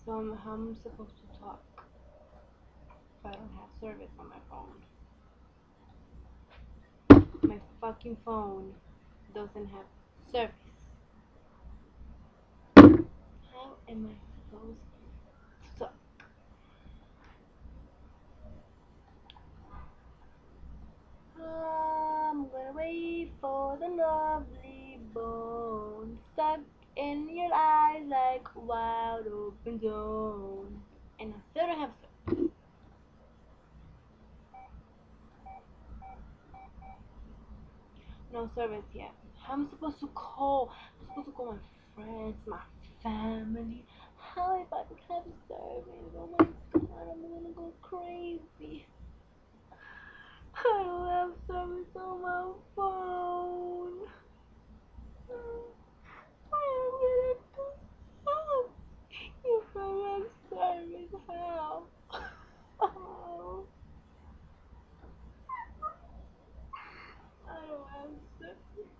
So how am I supposed to talk if I don't have service on my phone? My fucking phone doesn't have service. How am I supposed to talk? I'm gonna wait for the lovely bone stuck in your eyes like a wide open zone. And I still don't have service. No service yet. How am I supposed to call? I'm supposed to call my friends, my family. How if I don't have service? Oh my god, I'm gonna go crazy. I don't have service on my phone. What am I gonna do? If I have service, how? Oh, I don't have service.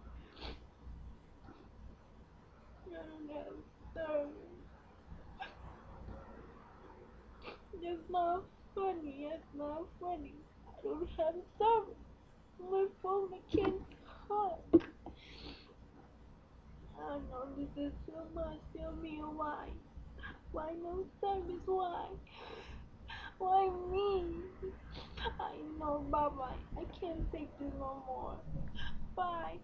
I don't have service. It's not funny. It's not funny. I don't have service. My phone, I can't talk. I know this is too much. Tell me why. Why no service? Why? Why me? I know, bye bye. I can't take this no more. Bye.